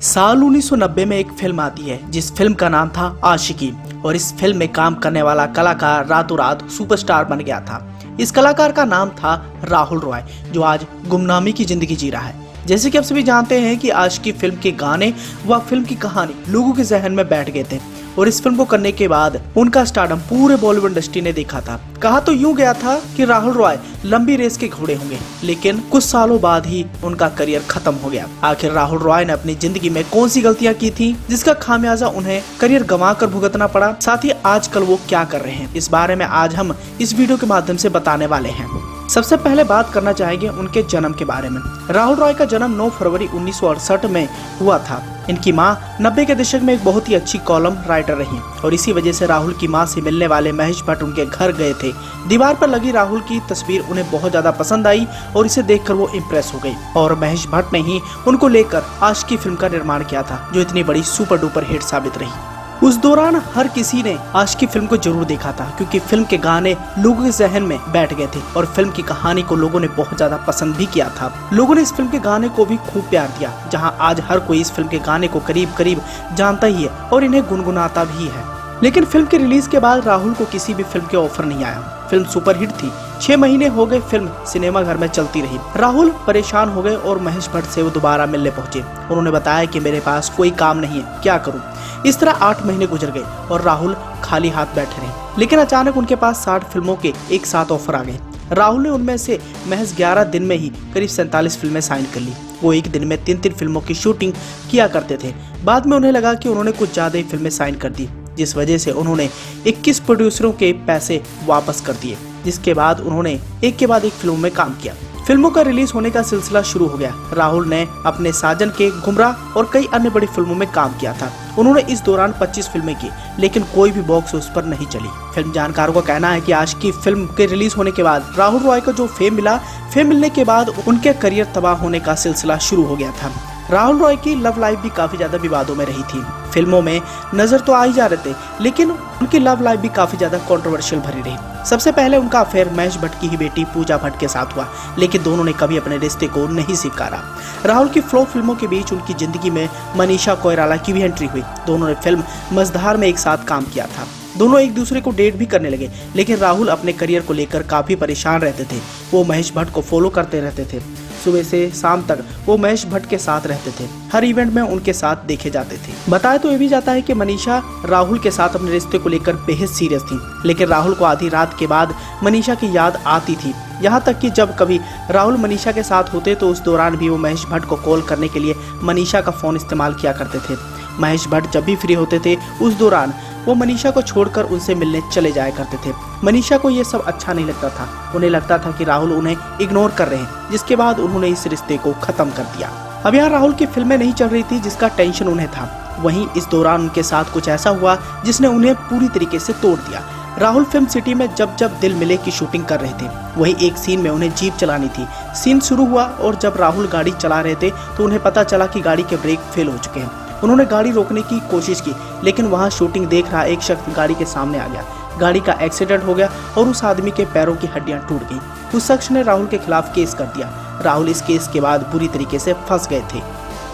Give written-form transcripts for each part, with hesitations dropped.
साल 1990 में एक फिल्म आती है जिस फिल्म का नाम था आशिकी। और इस फिल्म में काम करने वाला कलाकार रातों रात सुपरस्टार बन गया था। इस कलाकार का नाम था राहुल रॉय, जो आज गुमनामी की जिंदगी जी रहा है। जैसे कि आप सभी जानते हैं कि आशिकी फिल्म के गाने व फिल्म की कहानी लोगों के जहन में बैठ गए थे और इस फिल्म को करने के बाद उनका स्टारडम पूरे बॉलीवुड इंडस्ट्री ने देखा था। कहा तो यूं गया था कि राहुल रॉय लंबी रेस के घोड़े होंगे, लेकिन कुछ सालों बाद ही उनका करियर खत्म हो गया। आखिर राहुल रॉय ने अपनी जिंदगी में कौन सी गलतियां की थी जिसका खामियाजा उन्हें करियर गंवा कर भुगतना पड़ा, साथ ही आजकल वो क्या कर रहे हैं, इस बारे में आज हम इस वीडियो के माध्यम से बताने वाले हैं। सबसे पहले बात करना चाहेंगे उनके जन्म के बारे में। राहुल रॉय का जन्म 9 फरवरी 1968 में हुआ था। इनकी मां 90 के दशक में एक बहुत ही अच्छी कॉलम राइटर रही और इसी वजह से राहुल की मां से मिलने वाले महेश भट्ट उनके घर गए थे। दीवार पर लगी राहुल की तस्वीर उन्हें बहुत ज्यादा पसंद आई और इसे देखकर वो इम्प्रेस हो गई और महेश भट्ट ने ही उनको लेकर आशिकी फिल्म का निर्माण किया था, जो इतनी बड़ी सुपर डुपर हिट साबित रही। उस दौरान हर किसी ने आशिकी फिल्म को जरूर देखा था, क्योंकि फिल्म के गाने लोगों के जहन में बैठ गए थे और फिल्म की कहानी को लोगों ने बहुत ज्यादा पसंद भी किया था। लोगों ने इस फिल्म के गाने को भी खूब प्यार दिया, जहां आज हर कोई इस फिल्म के गाने को करीब करीब जानता ही है और इन्हें गुनगुनाता भी है। लेकिन फिल्म के रिलीज के बाद राहुल को किसी भी फिल्म के ऑफर नहीं आया। फिल्म सुपरहिट थी, 6 महीने हो गए फिल्म सिनेमा घर में चलती रही। राहुल परेशान हो गए और महेश भट्ट से वो दोबारा मिलने पहुंचे। उन्होंने बताया कि मेरे पास कोई काम नहीं है, क्या करूं। इस तरह 8 महीने गुजर गए और राहुल खाली हाथ बैठे रहे। लेकिन अचानक उनके पास 60 फिल्मों के एक साथ ऑफर आ गए। राहुल ने उनमें से महज 11 दिन में ही करीब 47 फिल्में साइन कर ली। वो एक दिन में 3-3 फिल्मों की शूटिंग किया करते थे। बाद में उन्हें लगा कि उन्होंने कुछ ज्यादा ही फिल्में साइन कर दी, जिस वजह से उन्होंने 21 प्रोड्यूसरों के पैसे वापस कर दिए, जिसके बाद उन्होंने एक के बाद एक फिल्मों में काम किया। फिल्मों का रिलीज होने का सिलसिला शुरू हो गया। राहुल ने अपने साजन के गुमराह और कई अन्य बड़ी फिल्मों में काम किया था। उन्होंने इस दौरान 25 फिल्में की, लेकिन कोई भी बॉक्स ऑफिस पर नहीं चली। फिल्म जानकारों का कहना है कि आशिकी फिल्म के रिलीज होने के बाद राहुल रॉय को जो फेम मिला, फेम मिलने के बाद उनके करियर तबाह होने का सिलसिला शुरू हो गया था। राहुल रॉय की लव लाइफ भी काफी ज्यादा विवादों में रही थी। फिल्मों में नजर तो आ ही जा रहे थे, लेकिन उनकी लव लाइफ भी काफी ज्यादा कंट्रोवर्शियल भरी रही। सबसे पहले उनका अफेयर महेश भट्ट की ही बेटी पूजा भट्ट के साथ हुआ, लेकिन दोनों ने कभी अपने रिश्ते को नहीं स्वीकारा। राहुल की फ्लॉप फिल्मों के बीच उनकी जिंदगी में मनीषा कोइराला की भी एंट्री हुई। दोनों ने फिल्म मझधार में एक साथ काम किया था। दोनों एक दूसरे को डेट भी करने लगे, लेकिन राहुल अपने करियर को लेकर काफी परेशान रहते थे। वो महेश भट्ट को फॉलो करते रहते थे। सुबह से शाम तक वो महेश भट्ट के साथ रहते थे, हर इवेंट में उनके साथ देखे जाते थे। बताया तो ये भी जाता है कि मनीषा राहुल के साथ अपने रिश्ते को लेकर बेहद सीरियस थी, लेकिन राहुल को आधी रात के बाद मनीषा की याद आती थी। यहाँ तक कि जब कभी राहुल मनीषा के साथ होते तो उस दौरान भी वो महेश भट्ट को कॉल करने के लिए मनीषा का फोन इस्तेमाल किया करते थे। महेश भट्ट जब भी फ्री होते थे उस दौरान वो मनीषा को छोड़कर उनसे मिलने चले जाया करते थे। मनीषा को ये सब अच्छा नहीं लगता था। उन्हें लगता था कि राहुल उन्हें इग्नोर कर रहे हैं, जिसके बाद उन्होंने इस रिश्ते को खत्म कर दिया। अब यहाँ राहुल की फिल्में नहीं चल रही थी, जिसका टेंशन उन्हें था। वहीं इस दौरान उनके साथ कुछ ऐसा हुआ जिसने उन्हें पूरी तरीके से तोड़ दिया। राहुल फिल्म सिटी में जब जब दिल मिले की शूटिंग कर रहे थे, वही एक सीन में उन्हें जीप चलानी थी। सीन शुरू हुआ और जब राहुल गाड़ी चला रहे थे तो उन्हें पता चला कि गाड़ी के ब्रेक फेल हो चुके हैं। उन्होंने गाड़ी रोकने की कोशिश की, लेकिन वहां शूटिंग देख रहा एक शख्स गाड़ी के सामने आ गया। गाड़ी का एक्सीडेंट हो गया और उस आदमी के पैरों की हड्डियां टूट गई। उस शख्स ने राहुल के खिलाफ केस कर दिया। राहुल इस केस के बाद बुरी तरीके से फंस गए थे।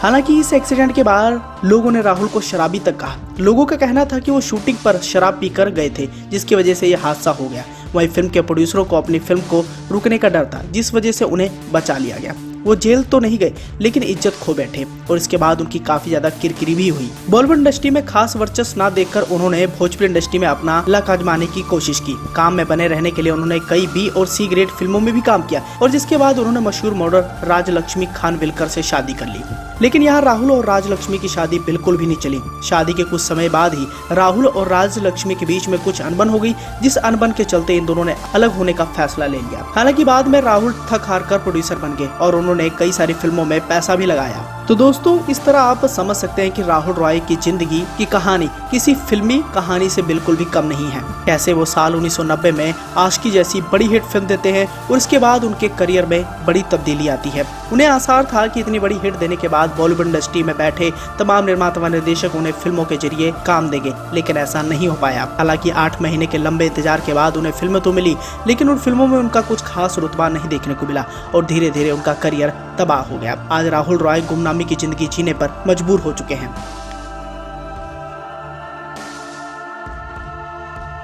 हालांकि इस एक्सीडेंट के बाद लोगों ने राहुल को शराबी तक कहा। लोगों का कहना था कि वो शूटिंग पर शराब पीकर गए थे, जिसकी वजह से यह हादसा हो गया। वहीं फिल्म के प्रोड्यूसरों को अपनी फिल्म को रुकने का डर था, जिस वजह से उन्हें बचा लिया गया। वो जेल तो नहीं गए, लेकिन इज्जत खो बैठे और इसके बाद उनकी काफी ज्यादा किरकिरी भी हुई। बॉलीवुड इंडस्ट्री में खास वर्चस्व न देखकर उन्होंने भोजपुरी इंडस्ट्री में अपना लक आजमाने की कोशिश की। काम में बने रहने के लिए उन्होंने कई B और C ग्रेड फिल्मों में भी काम किया और जिसके बाद उन्होंने मशहूर मॉडल राजलक्ष्मी खानविलकर से शादी कर ली। लेकिन यहाँ राहुल और राजलक्ष्मी की शादी बिल्कुल भी नहीं चली। शादी के कुछ समय बाद ही राहुल और राजलक्ष्मी के बीच में कुछ अनबन हो गई, जिस अनबन के चलते इन दोनों ने अलग होने का फैसला ले लिया। हालांकि बाद में राहुल थक हार कर प्रोड्यूसर बन गए और उन्होंने कई सारी फिल्मों में पैसा भी लगाया। तो दोस्तों, इस तरह आप समझ सकते हैं कि राहुल रॉय की जिंदगी की कहानी किसी फिल्मी कहानी से बिल्कुल भी कम नहीं है। कैसे वो साल 1990 में आशिकी जैसी बड़ी हिट फिल्म देते हैं और इसके बाद उनके करियर में बड़ी तब्दीली आती है। उन्हें आसार था कि इतनी बड़ी हिट देने के बाद बॉलीवुड इंडस्ट्री में बैठे तमाम निर्माता व निर्देशक उन्हें फिल्मों के जरिए काम देंगे, लेकिन ऐसा नहीं हो पाया। हालांकि 8 महीने के लंबे इंतजार के बाद उन्हें फिल्में तो मिली, लेकिन उन फिल्मों में उनका कुछ खास रुतबा नहीं देखने को मिला और धीरे धीरे उनका करियर करियर तबाह हो गया। आज राहुल रॉय गुमनामी की जिंदगी जीने पर मजबूर हो चुके हैं।